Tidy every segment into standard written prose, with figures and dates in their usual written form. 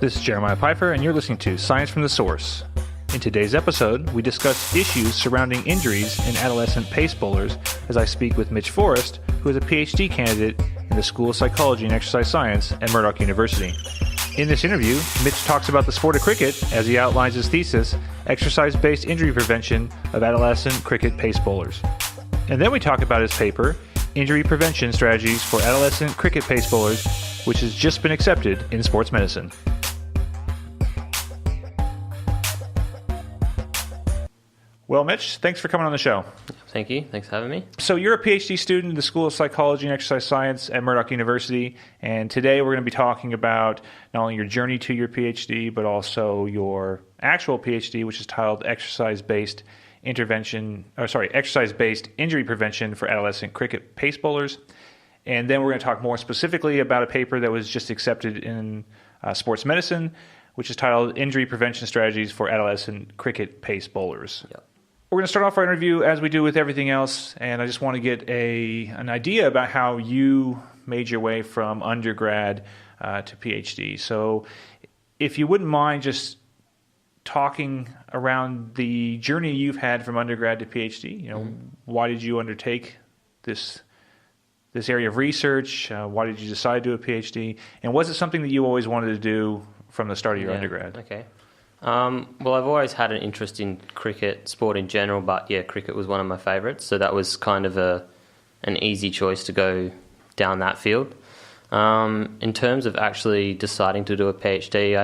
This is Jeremiah Pfeiffer, and you're listening to Science from the Source. In today's episode, we discuss issues surrounding injuries in adolescent pace bowlers as I speak with Mitch Forrest, who is a Ph.D. candidate in the School of Psychology and Exercise Science at Murdoch University. In this interview, Mitch talks about the sport of cricket as he outlines his thesis, Exercise-Based Injury Prevention of Adolescent Cricket Pace Bowlers. And then we talk about his paper, Injury Prevention Strategies for Adolescent Cricket Pace Bowlers, which has just been accepted in sports medicine. Well, Mitch, thanks for coming on the show. Thank you. Thanks for having me. So you're a PhD student in the School of Psychology and Exercise Science at Murdoch University, and today we're going to be talking about not only your journey to your PhD, but also your actual PhD, which is titled Exercise-Based Injury Prevention for Adolescent Cricket Pace Bowlers. And then we're going to talk more specifically about a paper that was just accepted in sports medicine, which is titled Injury Prevention Strategies for Adolescent Cricket Pace Bowlers. Yep. We're going to start off our interview as we do with everything else, and I just want to get an idea about how you made your way from undergrad to PhD. So if you wouldn't mind just talking around the journey you've had from undergrad to PhD, why did you undertake this area of research? Why did you decide to do a PhD? And was it something that you always wanted to do from the start of your undergrad? Okay. Well, I've always had an interest in cricket, sport in general, but cricket was one of my favourites, so that was kind of an easy choice to go down that field. In terms of actually deciding to do a PhD,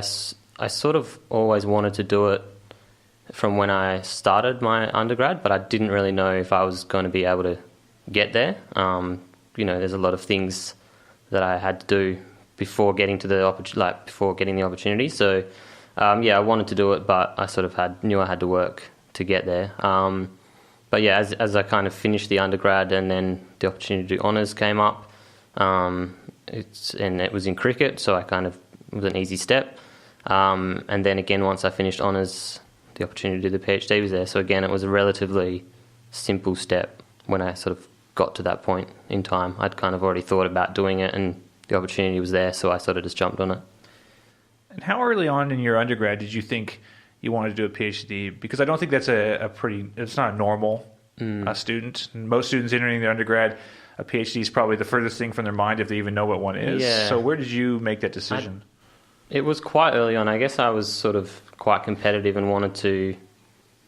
I sort of always wanted to do it from when I started my undergrad, but I didn't really know if I was going to be able to get there. There's a lot of things that I had to do before getting the opportunity. So, I wanted to do it, but I sort of knew I had to work to get there. As I kind of finished the undergrad and then the opportunity to do honours came up, it was in cricket, so it was an easy step. And then again, once I finished honours, the opportunity to do the PhD was there. So again, it was a relatively simple step when I sort of got to that point in time. I'd kind of already thought about doing it and the opportunity was there, so I sort of just jumped on it. And how early on in your undergrad did you think you wanted to do a PhD? Because I don't think that's it's not a normal student. Most students entering their undergrad, a PhD is probably the furthest thing from their mind if they even know what one is. Yeah. So where did you make that decision? It was quite early on. I guess I was sort of quite competitive and wanted to,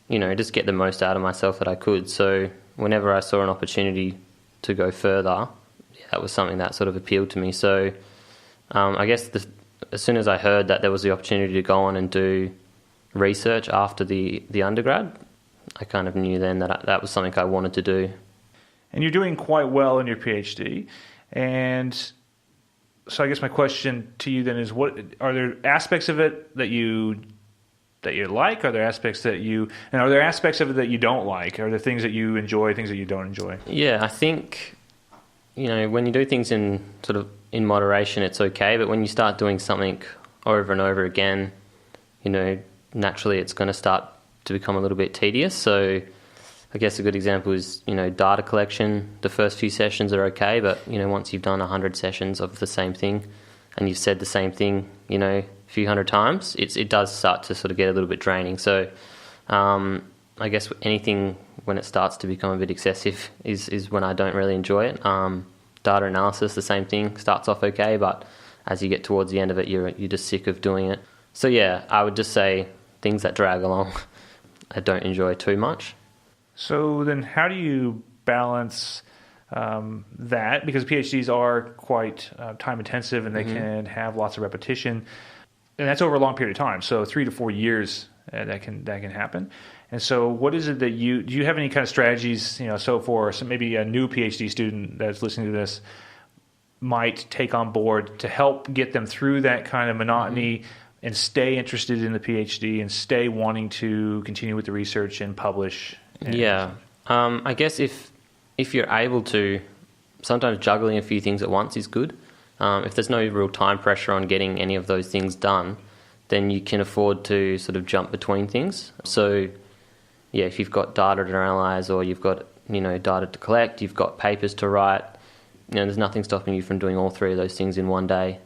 just get the most out of myself that I could. So whenever I saw an opportunity to go further, that was something that sort of appealed to me. So I guess as soon as I heard that there was the opportunity to go on and do research after the undergrad, I kind of knew then that was something I wanted to do. And you're doing quite well in your PhD. And so I guess my question to you then is, what are there aspects of it that you like? Are there aspects of it that you don't like? Are there things that you enjoy, things that you don't enjoy? Yeah, I think when you do things in moderation, it's okay. But when you start doing something over and over again, naturally it's going to start to become a little bit tedious. So I guess a good example is, data collection. The first few sessions are okay, but, once you've done 100 sessions of the same thing and you've said the same thing, a few hundred times, it does start to sort of get a little bit draining. So I guess anything when it starts to become a bit excessive is when I don't really enjoy it. Data analysis, the same thing, starts off okay, but as you get towards the end of it, you're just sick of doing it. So I would just say things that drag along, I don't enjoy too much. So then how do you balance that? Because PhDs are quite time intensive and they can have lots of repetition, and that's over a long period of time. So 3 to 4 years that can happen. And so what is it that do you have any kind of strategies, so for maybe a new PhD student that's listening to this might take on board to help get them through that kind of monotony and stay interested in the PhD and stay wanting to continue with the research and publish? I guess if you're able to, sometimes juggling a few things at once is good. If there's no real time pressure on getting any of those things done, then you can afford to sort of jump between things. So if you've got data to analyze or you've got data to collect, you've got papers to write, there's nothing stopping you from doing all three of those things in one day.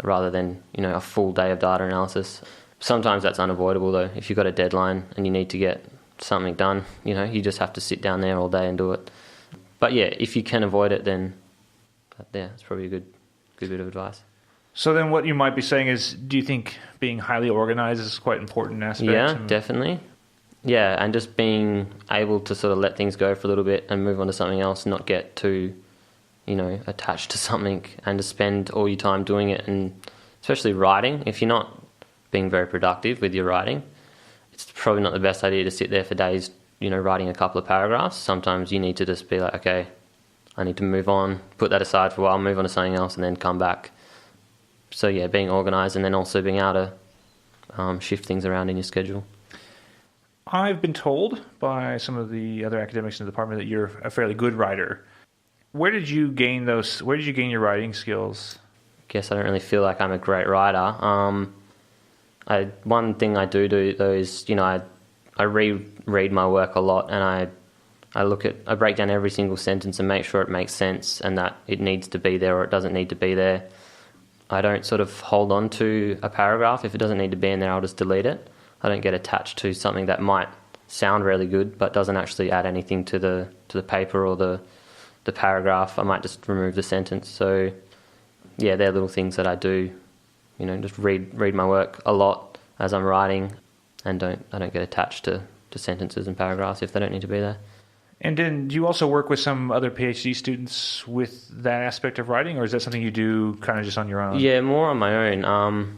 rather than, a full day of data analysis. Sometimes that's unavoidable though. If you've got a deadline and you need to get something done, you just have to sit down there all day and do it. But yeah, if you can avoid it, then it's probably a good bit of advice. So then what you might be saying is, do you think being highly organized is quite an important aspect? Yeah, definitely. Yeah, and just being able to sort of let things go for a little bit and move on to something else, not get too, attached to something, and to spend all your time doing it. And especially writing, if you're not being very productive with your writing, it's probably not the best idea to sit there for days, writing a couple of paragraphs. Sometimes you need to just be like, okay, I need to move on, put that aside for a while, move on to something else, and then come back. So yeah, being organised, and then also being able to shift things around in your schedule. I've been told by some of the other academics in the department that you're a fairly good writer. Where did you gain your writing skills? I guess I don't really feel like I'm a great writer. One thing I do though is, I reread my work a lot, and I break down every single sentence and make sure it makes sense and that it needs to be there or it doesn't need to be there. I don't sort of hold on to a paragraph. If it doesn't need to be in there, I'll just delete it. I don't get attached to something that might sound really good but doesn't actually add anything to the paper or the paragraph. I might just remove the sentence. So yeah, they're little things that I do. Just read my work a lot as I'm writing, and I don't get attached to sentences and paragraphs if they don't need to be there. And then do you also work with some other PhD students with that aspect of writing, or is that something you do kind of just on your own? Yeah, more on my own.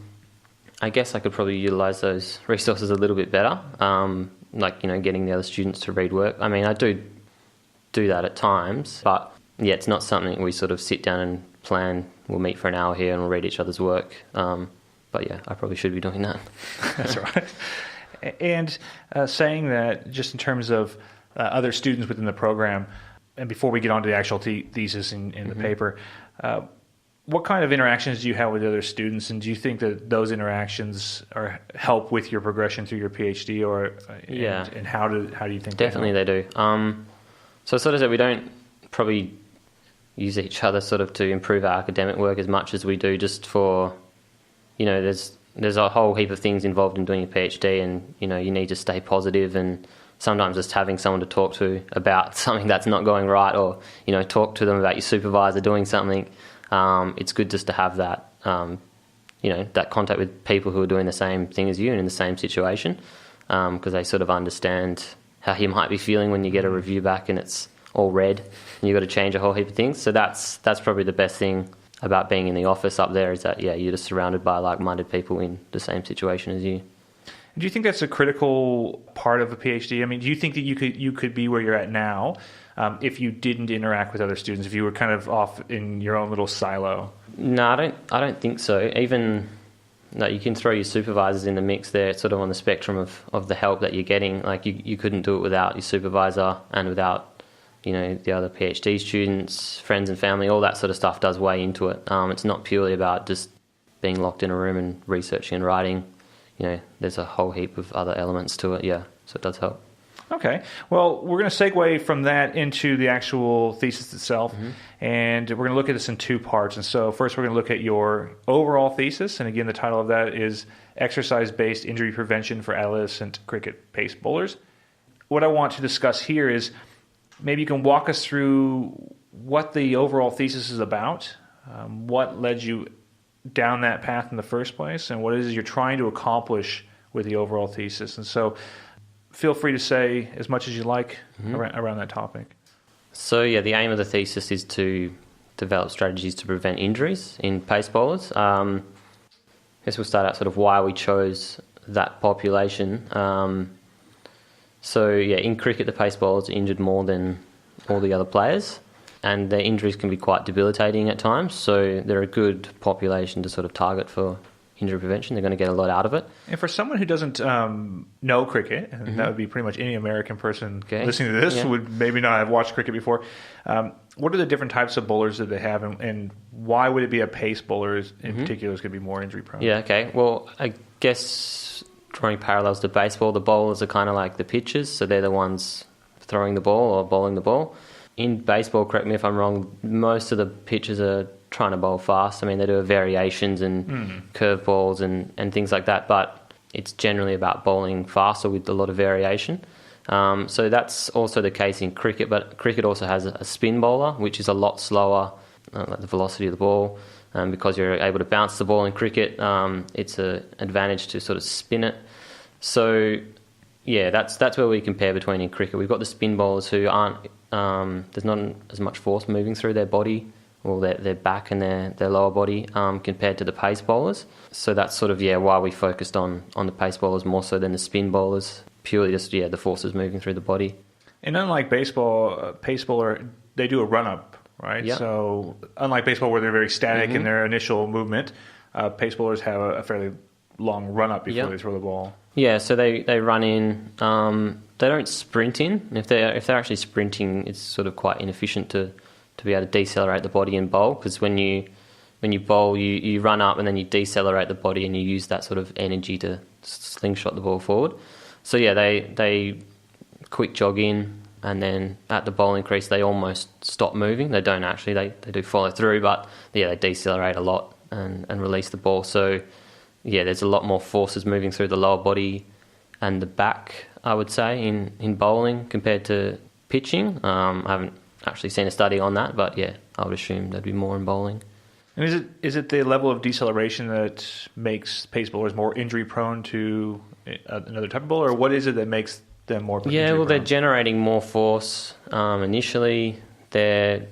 I guess I could probably utilise those resources a little bit better, getting the other students to read work. I mean, I do that at times, but yeah, it's not something we sort of sit down and plan. We'll meet for an hour here and we'll read each other's work. But yeah, I probably should be doing that. That's right. And saying that, just in terms of other students within the program, and before we get on to the actual thesis in the paper, what kind of interactions do you have with other students, and do you think that those interactions help with your progression through your PhD, and how do you think definitely they do? So sort of that we don't probably use each other sort of to improve our academic work as much as we do just for, there's a whole heap of things involved in doing a PhD, and you need to stay positive, and sometimes just having someone to talk to about something that's not going right, or talk to them about your supervisor doing something. It's good just to have that that contact with people who are doing the same thing as you and in the same situation, because they sort of understand how you might be feeling when you get a review back and it's all red and you've got to change a whole heap of things. So that's probably the best thing about being in the office up there, is that you're just surrounded by like-minded people in the same situation as you. Do you think that's a critical part of a PhD? I mean, do you think that you could be where you're at now if you didn't interact with other students, if you were kind of off in your own little silo? No, I don't think so. Even you can throw your supervisors in the mix there. It's sort of on the spectrum of the help that you're getting. Like you couldn't do it without your supervisor and without the other PhD students, friends and family. All that sort of stuff does weigh into it. It's not purely about just being locked in a room and researching and writing. There's a whole heap of other elements to it, so it does help. Okay. Well, we're going to segue from that into the actual thesis itself, and we're going to look at this in two parts. And so first we're going to look at your overall thesis, and again, the title of that is Exercise-Based Injury Prevention for Adolescent Cricket Pace Bowlers. What I want to discuss here is maybe you can walk us through what the overall thesis is about, what led you down that path in the first place, and what it is you're trying to accomplish with the overall thesis. And so feel free to say as much as you like around that topic. So the aim of the thesis is to develop strategies to prevent injuries in pace bowlers. I guess we'll start out sort of why we chose that population. In cricket, the pace bowlers are injured more than all the other players, and their injuries can be quite debilitating at times, so they're a good population to sort of target for injury prevention. They're going to get a lot out of it. And for someone who doesn't know cricket, and that would be pretty much any American person listening to this would maybe not have watched cricket before, what are the different types of bowlers that they have, and why would it be a pace bowler in particular is going to be more injury prone? Yeah, okay. Well, I guess drawing parallels to baseball, the bowlers are kind of like the pitchers, so they're the ones throwing the ball or bowling the ball. In baseball, correct me if I'm wrong, most of the pitchers are trying to bowl fast. I mean, they do variations and curveballs and things like that, but it's generally about bowling faster with a lot of variation. So that's also the case in cricket, but cricket also has a spin bowler, which is a lot slower, like the velocity of the ball. Because you're able to bounce the ball in cricket, it's an advantage to sort of spin it. So, yeah, that's where we compare between in cricket. We've got the spin bowlers who aren't, there's not as much force moving through their body, or their back and their lower body, compared to the pace bowlers. So that's sort of, why we focused on the pace bowlers more so than the spin bowlers, purely just, the forces moving through the body. And unlike baseball, pace bowler, they do a run-up, right? Yep. So unlike baseball where they're very static in their initial movement, pace bowlers have a fairly long run-up before they throw the ball. Yeah, so they run in. They don't sprint in. If they're actually sprinting, it's sort of quite inefficient to be able to decelerate the body and bowl, because when you bowl, you run up and then you decelerate the body and you use that sort of energy to slingshot the ball forward. So yeah, they quick jog in, and then at the bowling crease they almost stop moving. They don't actually. They do follow through, but they decelerate a lot and release the ball. So yeah, there's a lot more forces moving through the lower body and the back, I would say, in bowling compared to pitching. I haven't actually seen a study on that, but yeah, I would assume there'd be more in bowling. And is it the level of deceleration that makes pace bowlers more injury prone to another type of bowler, or what is it that makes them more injury prone? They're generating more force initially. They're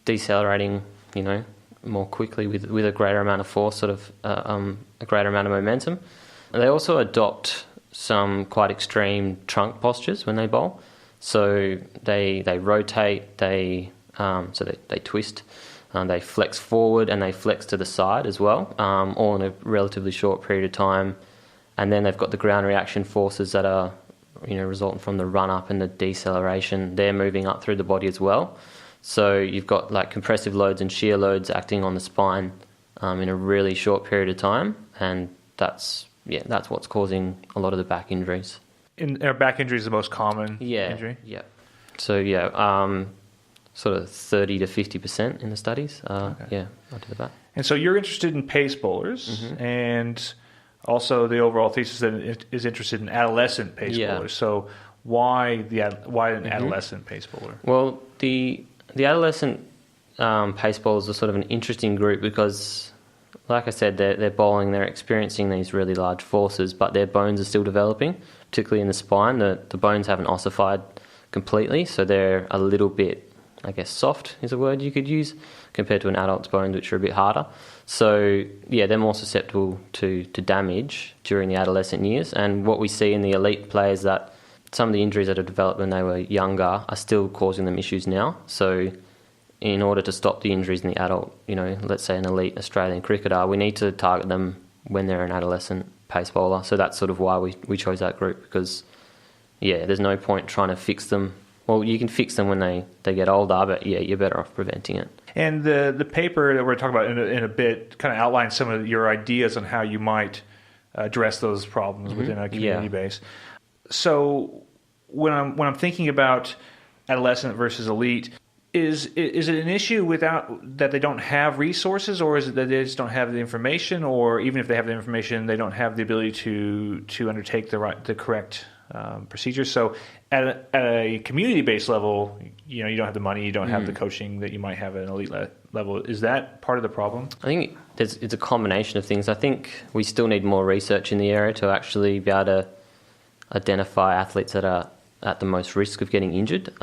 decelerating, more quickly with a greater amount of force, sort of a greater amount of momentum. And they also adopt some quite extreme trunk postures when they bowl. So they rotate, they twist, they flex forward and they flex to the side as well, all in a relatively short period of time. And then they've got the ground reaction forces that are, resulting from the run up and the deceleration. They're moving up through the body as well. So you've got like compressive loads and shear loads acting on the spine in a really short period of time, and that's what's causing a lot of the back injuries. Back injury is the most common injury? Yeah. So, sort of 30 to 50% in the studies. Okay. Yeah, I did that. And so you're interested in pace bowlers, and also the overall thesis that is interested in adolescent pace bowlers. So why an adolescent pace bowler? Well, the adolescent pace bowlers are sort of an interesting group because, like I said, they're bowling, they're experiencing these really large forces, but their bones are still developing, particularly in the spine. The bones haven't ossified completely, so they're a little bit, I guess, soft is a word you could use, compared to an adult's bones, which are a bit harder. So, they're more susceptible to damage during the adolescent years. And what we see in the elite players, that some of the injuries that have developed when they were younger are still causing them issues now. So in order to stop the injuries in the adult, let's say an elite Australian cricketer, we need to target them when they're an adolescent pace bowler. So that's sort of why we chose that group, because, there's no point trying to fix them. Well, you can fix them when they get older, but, you're better off preventing it. And the paper that we're going to talk about in a bit kind of outlines some of your ideas on how you might address those problems within a community base. So when I'm thinking about adolescent versus elite, is it an issue that they don't have resources, or is it that they just don't have the information, or even if they have the information, they don't have the ability to undertake the correct procedures? So at a community-based level, you don't have the money, you don't have the coaching that you might have at an elite level. Is that part of the problem? I think it's a combination of things. I think we still need more research in the area to actually be able to identify athletes that are at the most risk of getting injured.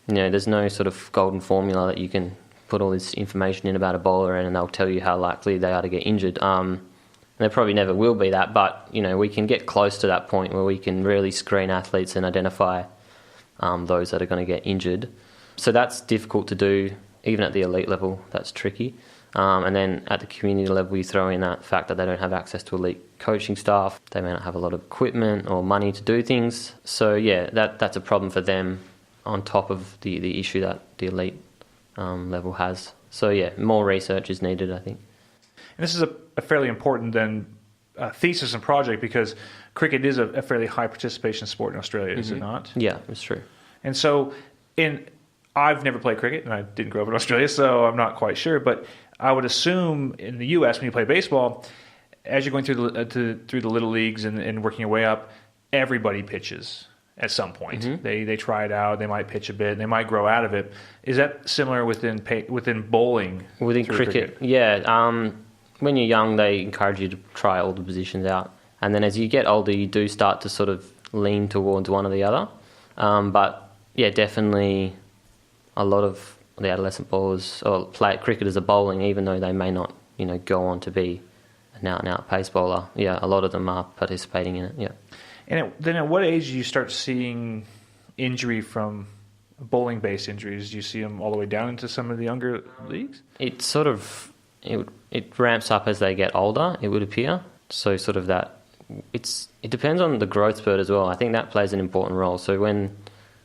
There's no sort of golden formula that you can put all this information in about a bowler and they'll tell you how likely they are to get injured. There probably never will be that, but we can get close to that point where we can really screen athletes and identify those that are going to get injured. So that's difficult to do, even at the elite level. That's tricky. And then at the community level, you throw in that fact that they don't have access to elite coaching staff. They may not have a lot of equipment or money to do things. So that's a problem for them, on top of the issue that the elite level has. So more research is needed, I think. And this is a fairly important thesis and project, because cricket is a fairly high participation sport in Australia, is it not? Yeah, it's true. And so I've never played cricket, and I didn't grow up in Australia, so I'm not quite sure. But I would assume in the U.S. when you play baseball, as you're going through the little leagues and working your way up, everybody pitches at some point. Mm-hmm. They try it out. They might pitch a bit. And they might grow out of it. Is that similar within bowling? Within cricket, yeah. When you're young, they encourage you to try all the positions out, and then as you get older, you do start to sort of lean towards one or the other. But yeah, definitely, a lot of the adolescent bowlers or play cricket as a bowling, even though they may not, go on to be an out-and-out pace bowler. Yeah, a lot of them are participating in it. Yeah. And then at what age do you start seeing injury from bowling-based injuries? Do you see them all the way down into some of the younger leagues? It sort of it ramps up as they get older, it would appear. So sort of that it depends on the growth spurt as well. I think that plays an important role. So when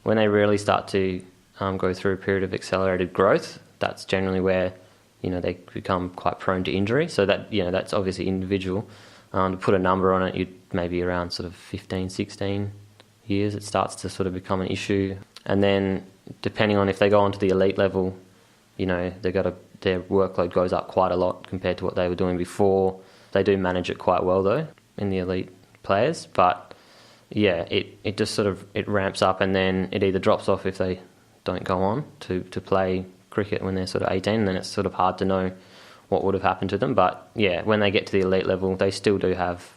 they really start to go through a period of accelerated growth, that's generally where they become quite prone to injury. So that that's obviously individual. To put a number on it, you'd maybe around sort of 15, 16 years, it starts to sort of become an issue. And then depending on if they go on to the elite level, their workload goes up quite a lot compared to what they were doing before. They do manage it quite well though in the elite players, but yeah, it just sort of it ramps up and then it either drops off if they don't go on to play cricket when they're sort of 18, and then it's sort of hard to know what would have happened to them. But yeah, when they get to the elite level, they still do have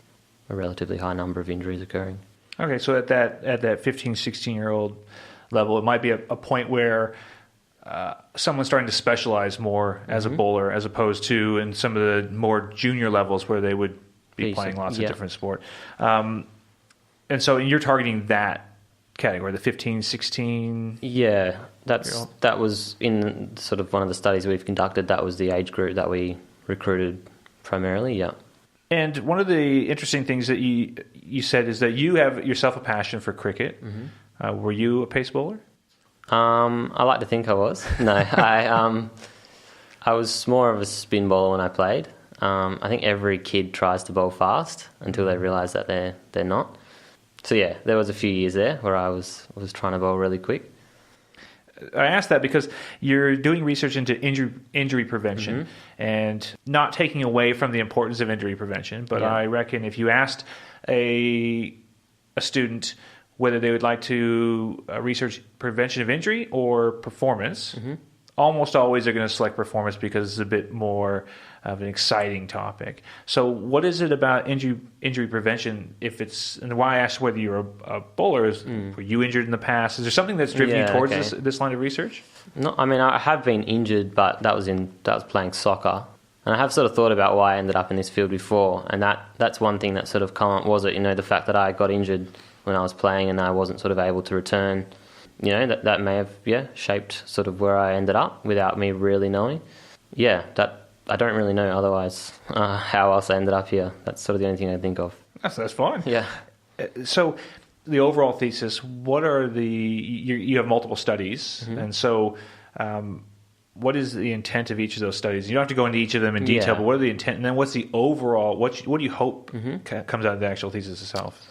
a relatively high number of injuries occurring. Okay, so at that 15, 16-year-old level, it might be a point where someone's starting to specialize more as a bowler as opposed to in some of the more junior levels where they would be playing lots of different sport. And so you're targeting that category, the 15, 16? Yeah, that was in sort of one of the studies we've conducted. That was the age group that we recruited primarily, yeah. And one of the interesting things that you said is that you have yourself a passion for cricket. Mm-hmm. Were you a pace bowler? I like to think I was. No, I was more of a spin bowler when I played. I think every kid tries to bowl fast until they realise that they're not. So yeah, there was a few years there where I was trying to bowl really quick. I asked that because you're doing research into injury prevention and not taking away from the importance of injury prevention. But I reckon if you asked a student whether they would like to research prevention of injury or performance, almost always they're going to select performance because it's a bit more of an exciting topic. So what is it about injury prevention, and why I asked whether you're a bowler, is were you injured in the past? Is there something that's driven you towards this line of research? No, I mean, I have been injured, but that was playing soccer. And I have sort of thought about why I ended up in this field before, and that's one thing that sort of come up, was it, the fact that I got injured when I was playing and I wasn't sort of able to return. That may have shaped sort of where I ended up without me really knowing. Yeah, that I don't really know otherwise how else I ended up here. That's sort of the only thing I think of. That's fine. Yeah. So the overall thesis, what are you have multiple studies, and so what is the intent of each of those studies? You don't have to go into each of them in detail, but what are the intent, and then what's the overall, what do you hope comes out of the actual thesis itself?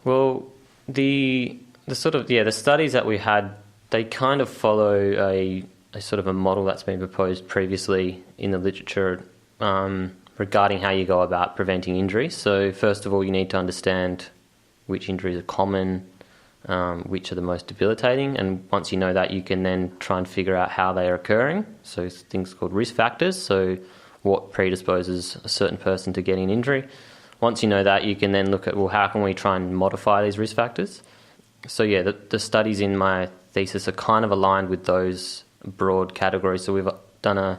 Well, the studies that we had, they kind of follow a sort of a model that's been proposed previously in the literature regarding how you go about preventing injury. So first of all, you need to understand which injuries are common, which are the most debilitating, and once you know that, you can then try and figure out how they are occurring. So things called risk factors, so what predisposes a certain person to getting an injury. Once you know that, you can then look at, well, how can we try and modify these risk factors? So yeah, the studies in my thesis are kind of aligned with those broad categories. So we've done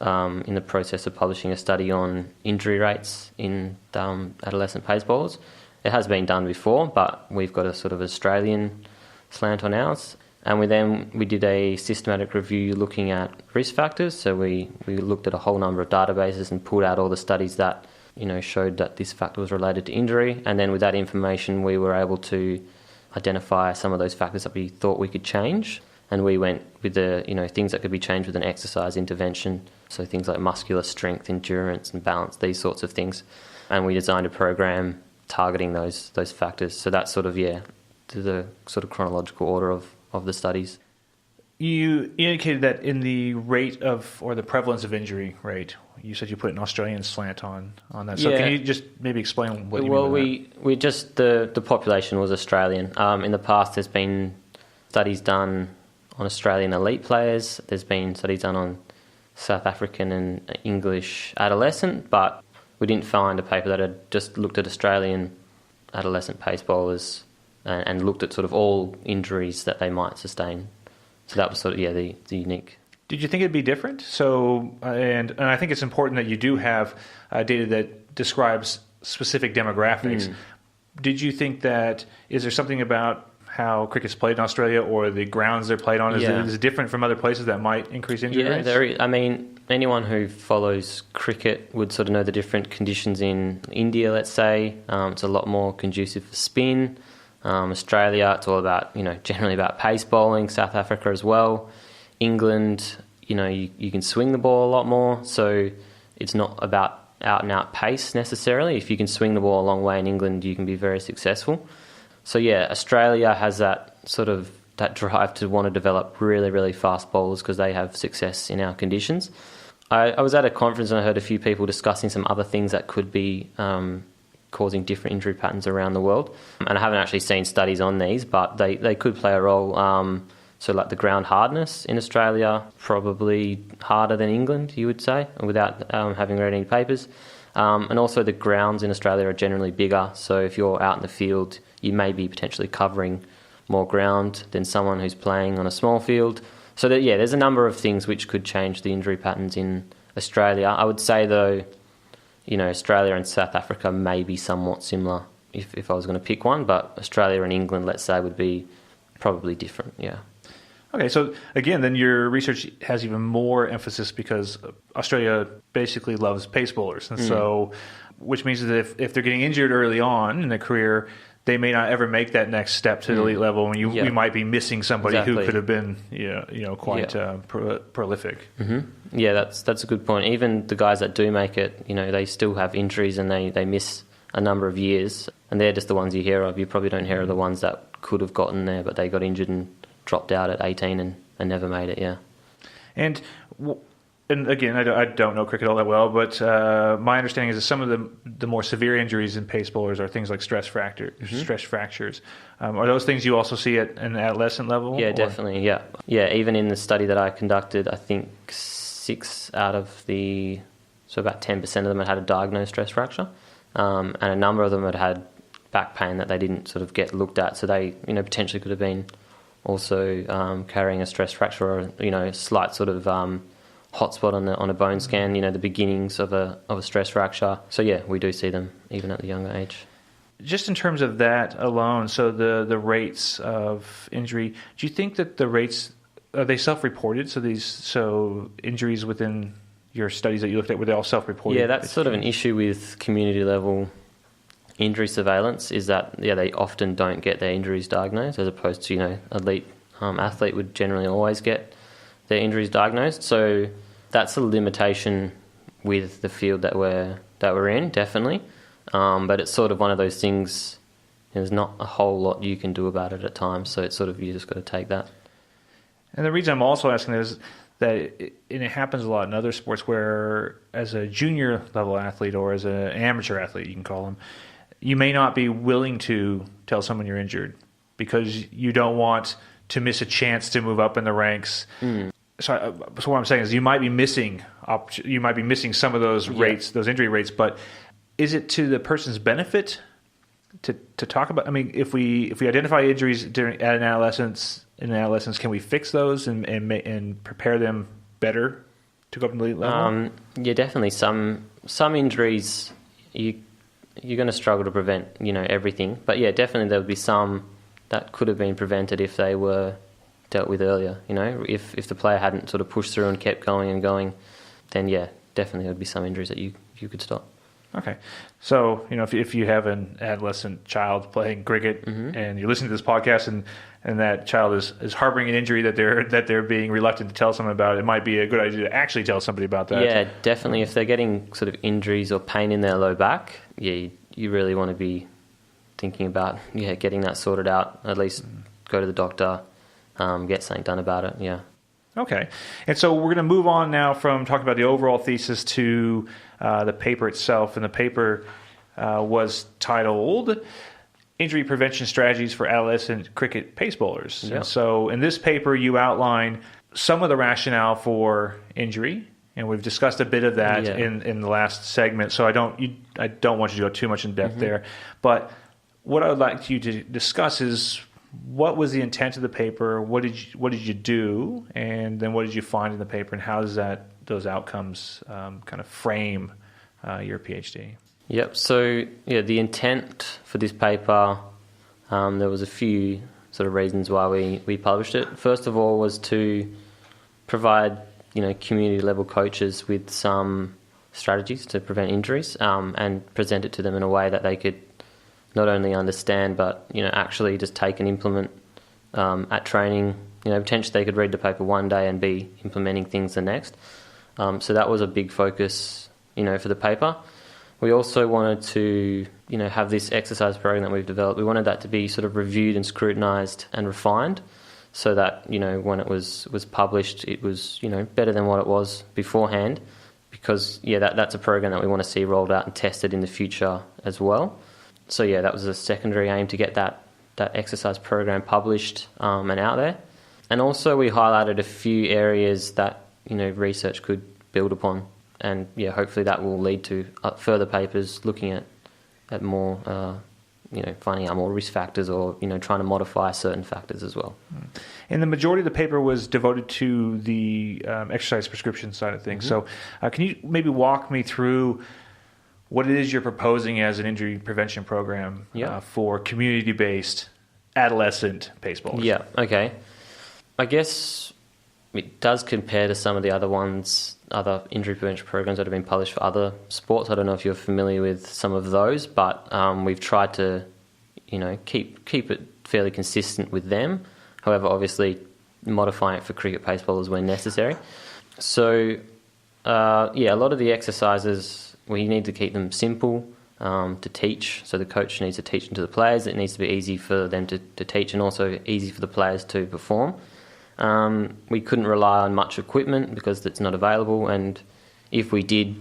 in the process of publishing a study on injury rates in adolescent pace bowlers. It has been done before, but we've got a sort of Australian slant on ours. And we did a systematic review looking at risk factors. So we looked at a whole number of databases and pulled out all the studies that showed that this factor was related to injury. And then with that information, we were able to identify some of those factors that we thought we could change. And we went with the things that could be changed with an exercise intervention. So things like muscular strength, endurance and balance, these sorts of things. And we designed a program targeting those factors. So that's sort of, the sort of chronological order of the studies. You indicated that in the rate of, or the prevalence of injury rate, you said you put an Australian slant on that. So can you just maybe explain what you mean by that? we just, the population was Australian. In the past, there's been studies done on Australian elite players. There's been studies done on South African and English adolescent, but we didn't find a paper that had just looked at Australian adolescent pace bowlers and looked at sort of all injuries that they might sustain. So that was sort of, the unique. Did you think it'd be different? So, and I think it's important that you do have data that describes specific demographics. Did you think that, is there something about how cricket's played in Australia or the grounds they're played on? Is it different from other places that might increase injury rates? There is. I mean, anyone who follows cricket would sort of know the different conditions in India, let's say. It's a lot more conducive for spin. Australia, it's all about, generally about pace bowling. South Africa as well. England, you can swing the ball a lot more, so it's not about out-and-out pace necessarily. If you can swing the ball a long way in England, you can be very successful. So, Australia has that sort of that drive to want to develop really, really fast bowlers because they have success in our conditions. I was at a conference and I heard a few people discussing some other things that could be causing different injury patterns around the world. And I haven't actually seen studies on these, but they could play a role. So like the ground hardness in Australia, probably harder than England, you would say, without having read any papers. And also the grounds in Australia are generally bigger. So if you're out in the field, you may be potentially covering more ground than someone who's playing on a small field. So there's a number of things which could change the injury patterns in Australia. I would say though, Australia and South Africa may be somewhat similar if I was going to pick one, but Australia and England, let's say, would be probably different, yeah. Okay, so again, then your research has even more emphasis because Australia basically loves pace bowlers. And so, which means that if they're getting injured early on in their career, they may not ever make that next step to the elite level, and you might be missing somebody who could have been, quite prolific. Mm-hmm. Yeah, that's a good point. Even the guys that do make it, they still have injuries and they miss a number of years, and they're just the ones you hear of. You probably don't hear of the ones that could have gotten there, but they got injured and dropped out at 18 and never made it. Yeah, and again, I don't know cricket all that well, but my understanding is that some of the more severe injuries in pace bowlers are things like stress fractures. Are those things you also see at an adolescent level? Yeah, definitely. Yeah. Even in the study that I conducted, I think 6 out of so about 10% of them had a diagnosed stress fracture, and a number of them had back pain that they didn't sort of get looked at. So they, potentially could have been also carrying a stress fracture or a slight sort of hotspot on a bone scan, the beginnings of a stress fracture. So we do see them even at the younger age. Just in terms of that alone, so the rates of injury, do you think that the rates, are they self-reported? So injuries within your studies that you looked at, were they all self-reported? Yeah, that's sort of an issue with community level injury surveillance, is that they often don't get their injuries diagnosed, as opposed to elite athlete would generally always get their injuries diagnosed. So that's a limitation with the field that we're in, definitely. But it's sort of one of those things. There's not a whole lot you can do about it at times. So it's sort of, you just got to take that. And the reason I'm also asking is that it happens a lot in other sports where, as a junior level athlete or as an amateur athlete, you can call them, you may not be willing to tell someone you're injured because you don't want to miss a chance to move up in the ranks. So what I'm saying is you might be missing some of those rates, those injury rates, but is it to the person's benefit to talk about? I mean, if we identify injuries in adolescence, can we fix those and prepare them better to go up to the elite level? Definitely. Some injuries you're going to struggle to prevent, everything. But definitely there would be some that could have been prevented if they were dealt with earlier. If the player hadn't sort of pushed through and kept going and going, then definitely there would be some injuries that you could stop. Okay. So, if you have an adolescent child playing cricket and you're listening to this podcast and that child is harboring an injury that they're being reluctant to tell someone about, it might be a good idea to actually tell somebody about that. Yeah, definitely. If they're getting sort of injuries or pain in their low back, you really want to be thinking about getting that sorted out. At least go to the doctor, get something done about it. Yeah. Okay. And so we're going to move on now from talking about the overall thesis to the paper itself. And the paper was titled Injury Prevention Strategies for Adolescent Cricket Pace Bowlers. Yep. And so in this paper, you outline some of the rationale for injury. And we've discussed a bit of that in the last segment. So I don't want you to go too much in depth there. But what I would like you to discuss is what was the intent of the paper? What did you do? And then what did you find in the paper? And how does those outcomes kind of frame your PhD? Yep. So the intent for this paper, there was a few sort of reasons why we published it. First of all, was to provide community level coaches with some strategies to prevent injuries, and present it to them in a way that they could not only understand, but actually just take and implement at training. Potentially they could read the paper one day and be implementing things the next. So that was a big focus, for the paper. We also wanted to, have this exercise program that we've developed. We wanted that to be sort of reviewed and scrutinised and refined, so that when it was published, it was better than what it was beforehand. Because that's a program that we want to see rolled out and tested in the future as well. So that was a secondary aim, to get that exercise program published and out there. And also we highlighted a few areas that research could build upon, and hopefully that will lead to further papers looking at more finding out more risk factors, or trying to modify certain factors as well. And the majority of the paper was devoted to the exercise prescription side of things. So can you maybe walk me through what it is you're proposing as an injury prevention program for community-based adolescent pace bowlers? Yeah, okay. I guess it does compare to some of the other injury prevention programs that have been published for other sports. I don't know if you're familiar with some of those, but we've tried to, keep it fairly consistent with them. However, obviously modifying it for cricket pace bowlers when necessary. So, a lot of the exercises, we need to keep them simple to teach. So the coach needs to teach them to the players. It needs to be easy for them to teach, and also easy for the players to perform. We couldn't rely on much equipment because it's not available, and if we did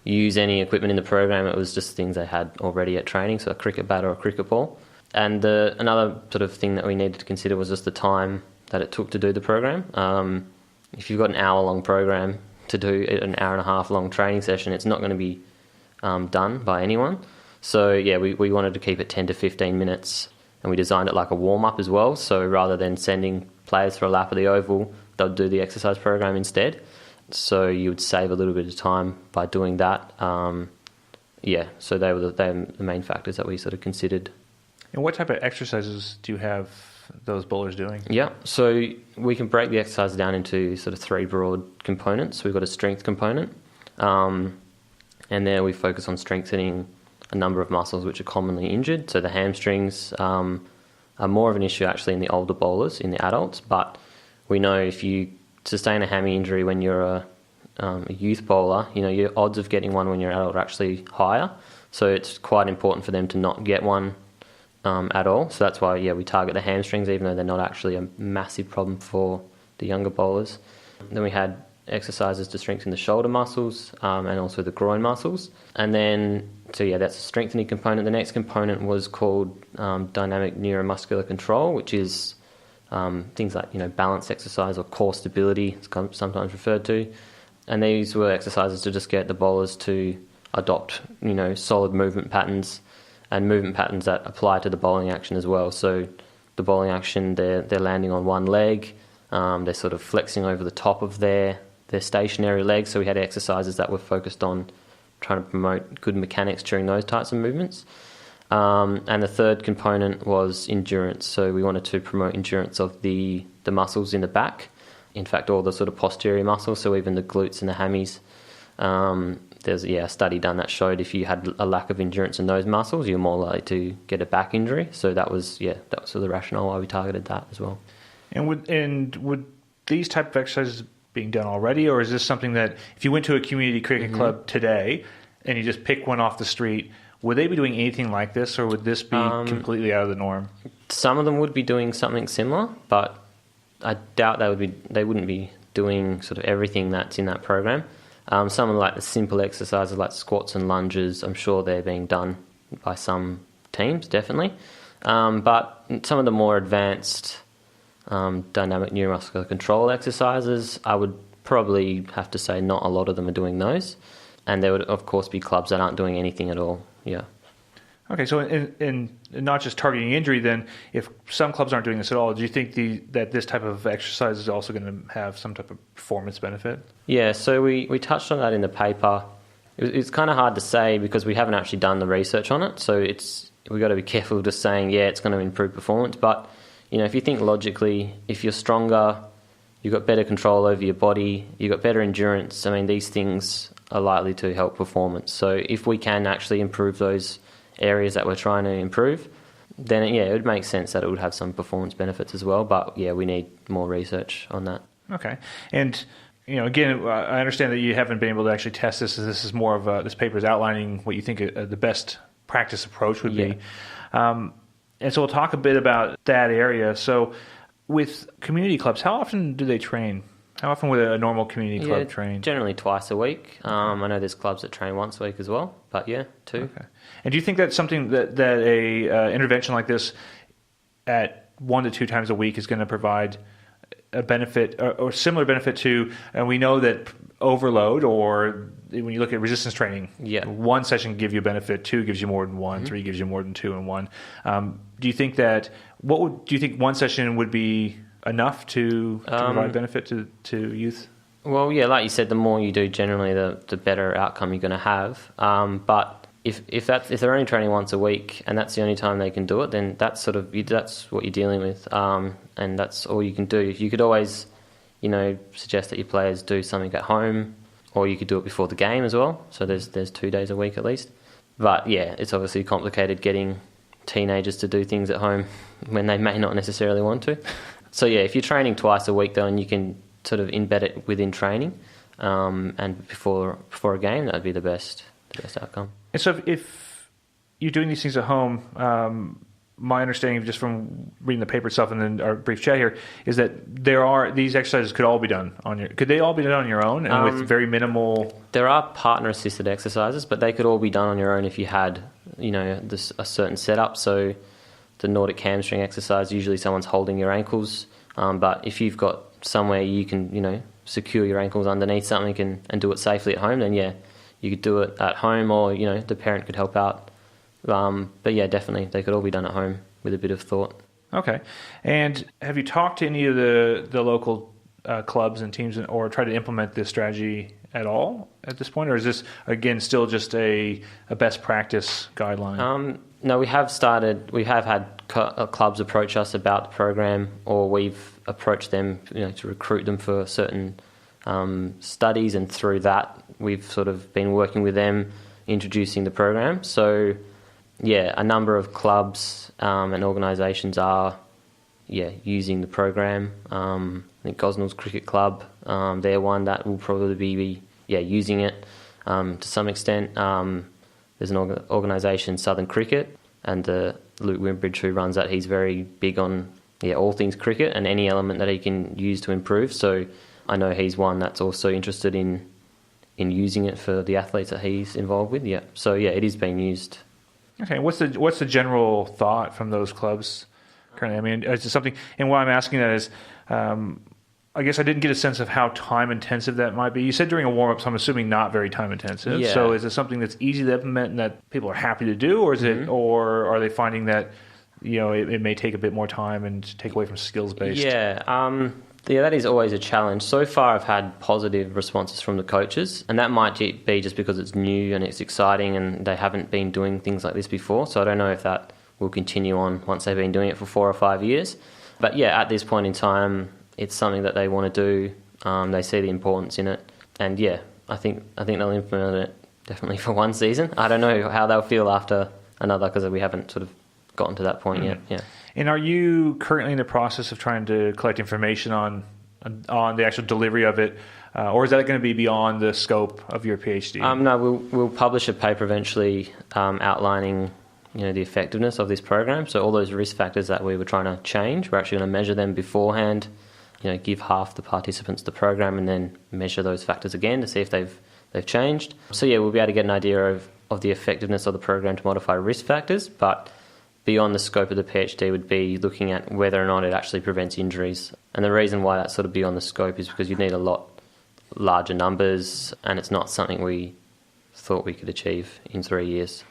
use any equipment in the program, it was just things they had already at training, so a cricket bat or a cricket ball. And another sort of thing that we needed to consider was just the time that it took to do the program. If you've got an hour-long program to do an hour and a half long training session, it's not going to be done by anyone. So we wanted to keep it 10 to 15 minutes, and we designed it like a warm-up as well. So rather than sending players for a lap of the oval, they'll do the exercise program instead. So you would save a little bit of time by doing that. So they were the main factors that we sort of considered. And what type of exercises do you have those bowlers doing? Yeah, so we can break the exercise down into sort of three broad components. We've got a strength component, and there we focus on strengthening a number of muscles which are commonly injured. So the hamstrings are more of an issue actually in the older bowlers, in the adults, but we know if you sustain a hammy injury when you're a youth bowler, your odds of getting one when you're an adult are actually higher. So it's quite important for them to not get one at all. So that's why, we target the hamstrings, even though they're not actually a massive problem for the younger bowlers. Then we had exercises to strengthen the shoulder muscles and also the groin muscles. And then, that's a strengthening component. The next component was called dynamic neuromuscular control, which is things like, balance exercise or core stability, it's sometimes referred to. And these were exercises to just get the bowlers to adopt, solid movement patterns, and movement patterns that apply to the bowling action as well. So the bowling action, they're landing on one leg, they're sort of flexing over the top of their stationary legs. So we had exercises that were focused on trying to promote good mechanics during those types of movements. And the third component was endurance. So we wanted to promote endurance of the muscles in the back. In fact, all the sort of posterior muscles, so even the glutes and the hammies. There's a study done that showed if you had a lack of endurance in those muscles, you're more likely to get a back injury. So that was sort of the rationale why we targeted that as well. And would these type of exercises being done already, or is this something that if you went to a community cricket club today and you just pick one off the street, would they be doing anything like this, or would this be completely out of the norm? Some of them would be doing something similar, but I doubt they wouldn't be doing sort of everything that's in that program. Some of like the simple exercises like squats and lunges, I'm sure they're being done by some teams, definitely. But some of the more advanced dynamic neuromuscular control exercises, I would probably have to say not a lot of them are doing those. And there would, of course, be clubs that aren't doing anything at all. Yeah. Okay, so in not just targeting injury, then, if some clubs aren't doing this at all, do you think that this type of exercise is also going to have some type of performance benefit? Yeah, so we touched on that in the paper. It's kind of hard to say because we haven't actually done the research on it. So we've got to be careful just saying, yeah, it's going to improve performance. But, if you think logically, if you're stronger, you've got better control over your body, you've got better endurance, I mean, these things are likely to help performance. So if we can actually improve those areas that we're trying to improve, then it would make sense that it would have some performance benefits as well. But yeah, we need more research on that. Okay. And, again, I understand that you haven't been able to actually test this. This is more of this paper is outlining what you think the best practice approach would be. And so we'll talk a bit about that area. So with community clubs, how often do they train? How often would a normal community club train? Generally twice a week. I know there's clubs that train once a week as well, but yeah, 2. Okay. And do you think that's something that a intervention like this at 1 to 2 times a week is going to provide a benefit or similar benefit to, and we know that overload, or when you look at resistance training, 1 session can give you a benefit, 2 gives you more than 1, 3 gives you more than 2 and 1. Do you think do you think 1 session would be enough to provide benefit to youth? Well, yeah, like you said, the more you do, generally, the better outcome you're going to have. But if they're only training once a week and that's the only time they can do it, then that's what you're dealing with, and that's all you can do. You could always, suggest that your players do something at home, or you could do it before the game as well. So there's 2 days a week at least. But yeah, it's obviously complicated getting teenagers to do things at home when they may not necessarily want to. So yeah, if you're training twice a week though, and you can sort of embed it within training, and before a game, that would be the best outcome. And so if you're doing these things at home, my understanding just from reading the paper itself and then our brief chat here is that these exercises could all be done could they all be done on your own and with very minimal? There are partner assisted exercises, but they could all be done on your own if you had, a certain setup. So the Nordic hamstring exercise, usually someone's holding your ankles, but if you've got somewhere you can, secure your ankles underneath something and do it safely at home, then yeah, you could do it at home, or the parent could help out. But yeah, definitely, they could all be done at home with a bit of thought. Okay. And have you talked to any of the local clubs and teams, or tried to implement this strategy at all at this point, or is this again still just a best practice guideline? No, we have had clubs approach us about the program, or we've approached them, to recruit them for certain studies, and through that we've sort of been working with them, introducing the program. So yeah, a number of clubs and organisations are using the program. I think Gosnell's Cricket Club, they're one that will probably be using it to some extent. There's an organisation, Southern Cricket, and Luke Wimbridge, who runs that, he's very big on all things cricket and any element that he can use to improve. So I know he's one that's also interested in using it for the athletes that he's involved with. Yeah, so yeah, it is being used. Okay, what's the general thought from those clubs currently? I mean, is it something? And why I'm asking that is, I guess I didn't get a sense of how time intensive that might be. You said during a warm up, so I'm assuming not very time intensive. Yeah. So is it something that's easy to implement and that people are happy to do, or is it, or are they finding that it may take a bit more time and take away from skills based? Yeah, that is always a challenge. So far, I've had positive responses from the coaches, and that might be just because it's new and it's exciting and they haven't been doing things like this before. So I don't know if that will continue on once they've been doing it for 4 or 5 years. But yeah, at this point in time, it's something that they want to do. They see the importance in it, and yeah, I think they'll implement it definitely for one season. I don't know how they'll feel after another, because we haven't sort of gotten to that point yet. Yeah. And are you currently in the process of trying to collect information on the actual delivery of it, or is that going to be beyond the scope of your PhD? No, we'll publish a paper eventually outlining the effectiveness of this program. So all those risk factors that we were trying to change, we're actually going to measure them beforehand, give half the participants the program and then measure those factors again to see if they've changed. So yeah, we'll be able to get an idea of the effectiveness of the program to modify risk factors, but beyond the scope of the PhD would be looking at whether or not it actually prevents injuries. And the reason why that's sort of beyond the scope is because you need a lot larger numbers, and it's not something we thought we could achieve in 3 years.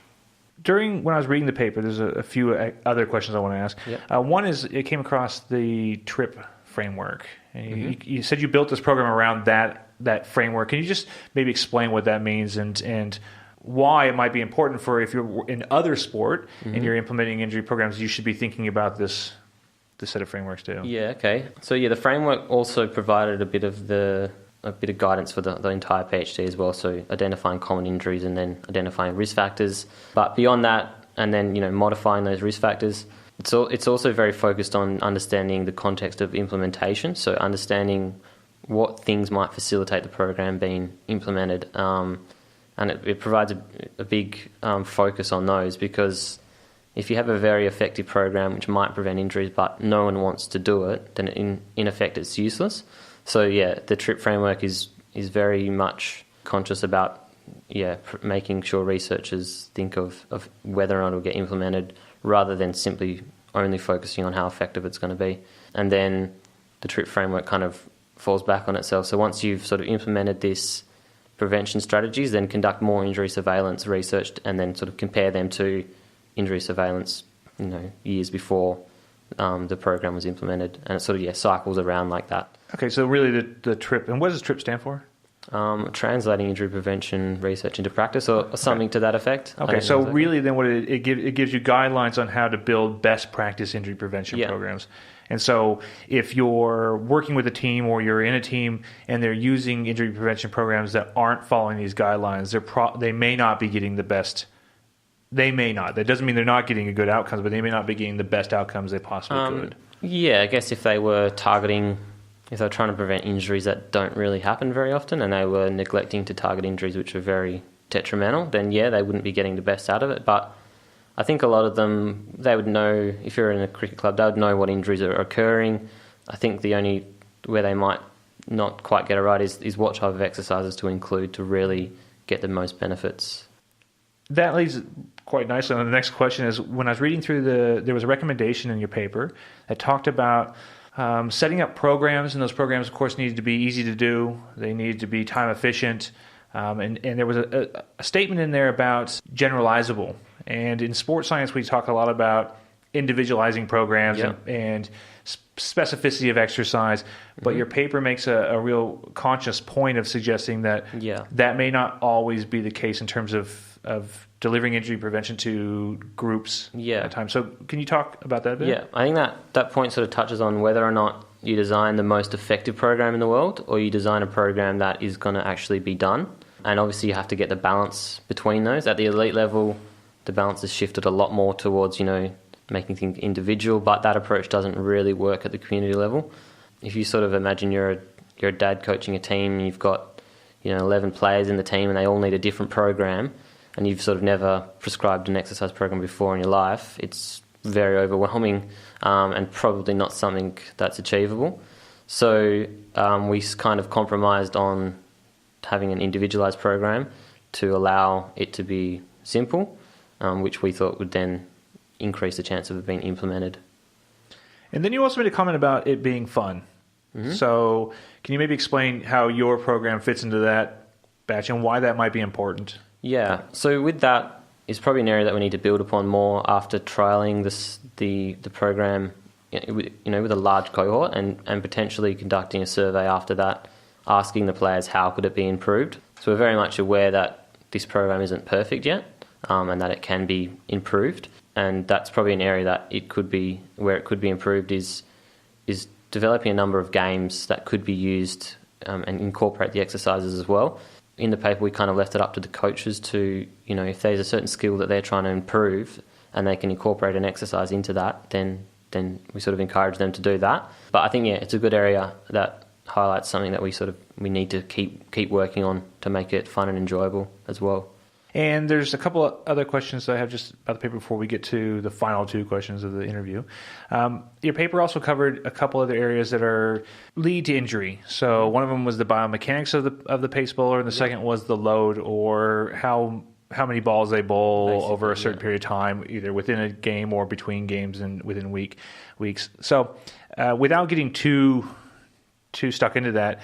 When I was reading the paper, there's a few other questions I want to ask. Yep. One is, it came across the TRIP framework. And you said you built this program around that framework. Can you just maybe explain what that means and why it might be important for, if you're in other sport and you're implementing injury programs, you should be thinking about this set of frameworks too? Yeah, okay. So yeah, the framework also provided a bit of guidance for the entire PhD as well, so identifying common injuries and then identifying risk factors. But beyond that, and then modifying those risk factors, it's also very focused on understanding the context of implementation, so understanding what things might facilitate the program being implemented. And it provides a big focus on those, because if you have a very effective program which might prevent injuries but no one wants to do it, then in effect it's useless. So yeah, the TRIP framework is very much conscious about making sure researchers think of whether or not it will get implemented, rather than simply only focusing on how effective it's going to be. And then the TRIP framework kind of falls back on itself. So once you've sort of implemented this prevention strategies, then conduct more injury surveillance research and then sort of compare them to injury surveillance, years before the program was implemented. And it sort of, cycles around like that. Okay, so really the TRIP, and what does TRIP stand for? Translating injury prevention research into practice, or something to that effect. Okay, so really then what it gives you guidelines on how to build best practice injury prevention programs. And so if you're working with a team or you're in a team and they're using injury prevention programs that aren't following these guidelines, they may not be getting the best. They may not. That doesn't mean they're not getting a good outcomes, but they may not be getting the best outcomes they possibly could. Yeah, I guess if they were trying to prevent injuries that don't really happen very often, and they were neglecting to target injuries which are very detrimental, then they wouldn't be getting the best out of it. But I think a lot of them, they would know, if you're in a cricket club, they would know what injuries are occurring. I think the only where they might not quite get it right is what type of exercises to include to really get the most benefits. That leads quite nicely on the next question. Is when I was reading through there was a recommendation in your paper that talked about setting up programs, and those programs, of course, needed to be easy to do. They needed to be time efficient, and there was a statement in there about generalizable. And in sports science, we talk a lot about individualizing programs and specificity of exercise. But your paper makes a real conscious point of suggesting that that may not always be the case in terms of delivering injury prevention to groups at a time. So can you talk about that a bit? Yeah, I think that point sort of touches on whether or not you design the most effective program in the world, or you design a program that is going to actually be done. And obviously you have to get the balance between those. At the elite level, the balance has shifted a lot more towards, making things individual, but that approach doesn't really work at the community level. If you sort of imagine you're a dad coaching a team, and you've got 11 players in the team and they all need a different program, and you've sort of never prescribed an exercise program before in your life, it's very overwhelming and probably not something that's achievable. So we kind of compromised on having an individualized program to allow it to be simple, which we thought would then increase the chance of it being implemented. And then you also made a comment about it being fun. So can you maybe explain how your program fits into that batch and why that might be important? Yeah, so with that, it's probably an area that we need to build upon more after trialling the program, with a large cohort, and potentially conducting a survey after that, asking the players how could it be improved. So we're very much aware that this program isn't perfect yet, and that it can be improved. And that's probably an area that it could be improved is developing a number of games that could be used and incorporate the exercises as well. In the paper, we kind of left it up to the coaches to, if there's a certain skill that they're trying to improve and they can incorporate an exercise into that, then we sort of encourage them to do that. But I think, it's a good area that highlights something that we need to keep working on to make it fun and enjoyable as well. And there's a couple of other questions that I have just about the paper before we get to the final two questions of the interview. Your paper also covered a couple other areas that are lead to injury. So one of them was the biomechanics of the pace bowler, and the second was the load, or how many balls they bowl basically, over a certain period of time, either within a game or between games and within weeks. So without getting too stuck into that,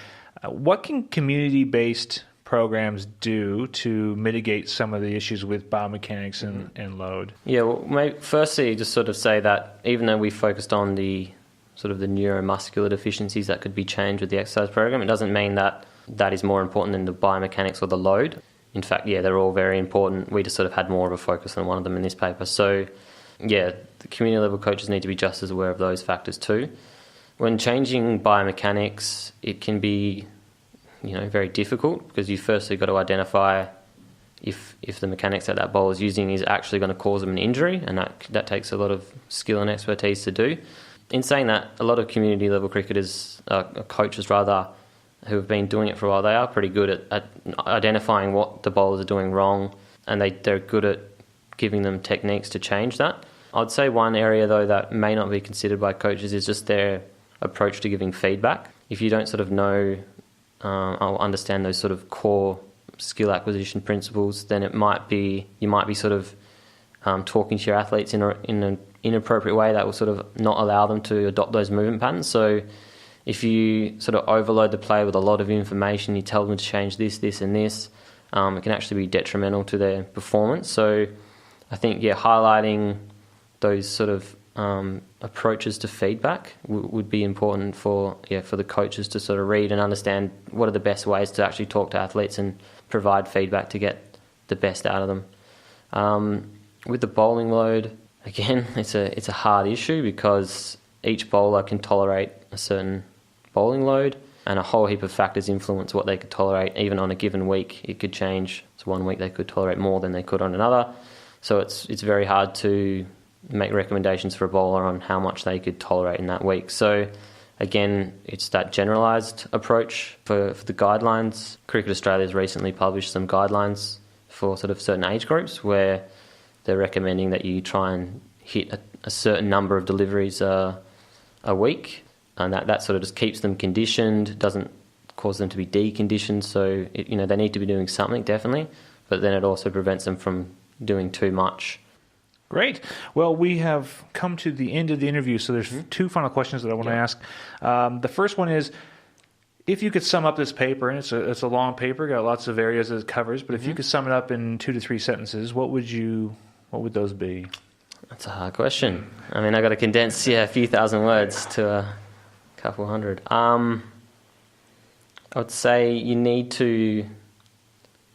what can community-based programs do to mitigate some of the issues with biomechanics and load? Yeah, well, firstly, just sort of say that even though we focused on the sort of the neuromuscular deficiencies that could be changed with the exercise program, it doesn't mean that is more important than the biomechanics or the load. In fact, they're all very important. We just sort of had more of a focus on one of them in this paper. So, the community level coaches need to be just as aware of those factors too. When changing biomechanics, it can be very difficult because you firstly got to identify if the mechanics that bowler is using is actually going to cause them an injury, and that takes a lot of skill and expertise to do. In saying that, a lot of community level cricketers, coaches rather, who have been doing it for a while, they are pretty good at identifying what the bowlers are doing wrong, and they're good at giving them techniques to change that. I'd say one area though that may not be considered by coaches is just their approach to giving feedback. If you don't sort of know I'll understand those sort of core skill acquisition principles, then you might be sort of talking to your athletes in an inappropriate way that will sort of not allow them to adopt those movement patterns. So if you sort of overload the player with a lot of information, you tell them to change this, and this, it can actually be detrimental to their performance. So I think, highlighting those sort of approaches to feedback would be important for the coaches to sort of read and understand what are the best ways to actually talk to athletes and provide feedback to get the best out of them. With the bowling load, again, it's a hard issue because each bowler can tolerate a certain bowling load, and a whole heap of factors influence what they could tolerate. Even on a given week, it could change. So one week they could tolerate more than they could on another. So it's very hard to make recommendations for a bowler on how much they could tolerate in that week. So again, it's that generalised approach for the guidelines. Cricket Australia has recently published some guidelines for sort of certain age groups where they're recommending that you try and hit a certain number of deliveries a week, and that sort of just keeps them conditioned, doesn't cause them to be deconditioned. So they need to be doing something, definitely, but then it also prevents them from doing too much. Great. Well, we have come to the end of the interview, so there's two final questions that I want to ask. The first one is, if you could sum up this paper, and it's a long paper, got lots of areas that it covers, but if you could sum it up in 2 to 3 sentences, what would those be? That's a hard question. I mean, I got to condense a few thousand words to a couple hundred. I would say you need to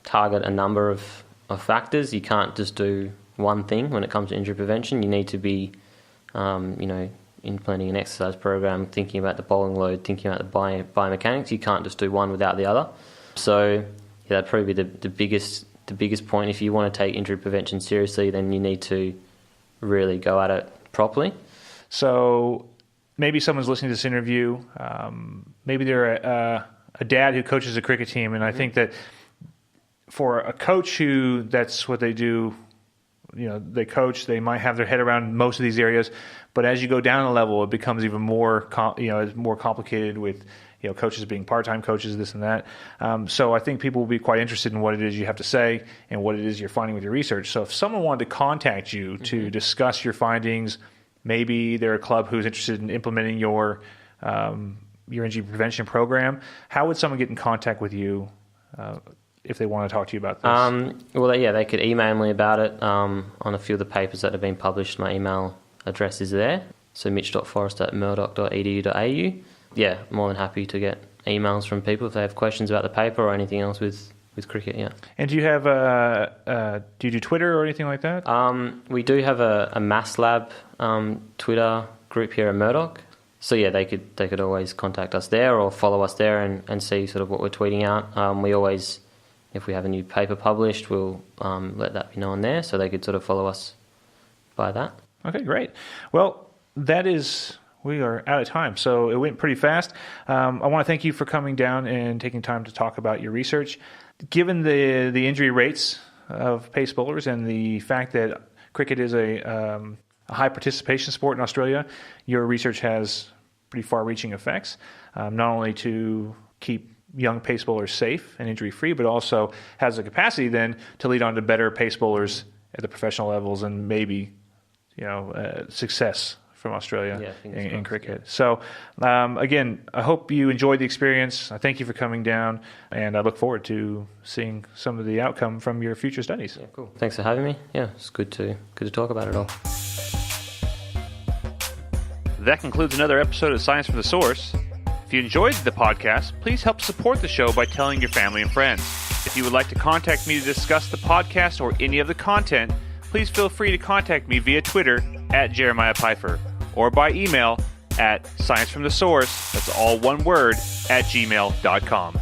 target a number of factors. You can't just do one thing when it comes to injury prevention. You need to be, implementing an exercise program, thinking about the bowling load, thinking about the biomechanics. You can't just do one without the other. So that'd probably be the biggest point. If you want to take injury prevention seriously, then you need to really go at it properly. So maybe someone's listening to this interview. Maybe they're a dad who coaches a cricket team, and I think that for a coach who that's what they do, they coach, they might have their head around most of these areas, but as you go down a level, it becomes even more, it's more complicated with, coaches being part-time coaches, this and that. So I think people will be quite interested in what it is you have to say and what it is you're finding with your research. So if someone wanted to contact you to discuss your findings, maybe they're a club who's interested in implementing your injury prevention program, how would someone get in contact with you if they want to talk to you about this? They could email me about it on a few of the papers that have been published. My email address is there, so mitch.forrest@murdoch.edu.au. Yeah, more than happy to get emails from people if they have questions about the paper or anything else with cricket, yeah. And do you have do you do Twitter or anything like that? We do have a Mass Lab Twitter group here at Murdoch. So they could always contact us there or follow us there and see sort of what we're tweeting out. We always, if we have a new paper published, we'll let that be known there, so they could sort of follow us by that. Okay, great. Well, we are out of time, so it went pretty fast. I want to thank you for coming down and taking time to talk about your research. Given the injury rates of pace bowlers and the fact that cricket is a high participation sport in Australia, your research has pretty far-reaching effects, not only to keep young pace bowlers safe and injury-free, but also has the capacity then to lead on to better pace bowlers at the professional levels and maybe, success from Australia in cricket. Yeah. So, again, I hope you enjoyed the experience. I thank you for coming down, and I look forward to seeing some of the outcome from your future studies. Yeah, cool. Thanks for having me. Yeah, it's good to talk about it all. That concludes another episode of Science from the Source. If you enjoyed the podcast, please help support the show by telling your family and friends. If you would like to contact me to discuss the podcast or any of the content, please feel free to contact me via Twitter at Jeremiah Pfeiffer or by email at sciencefromthesource, that's all one word, @gmail.com.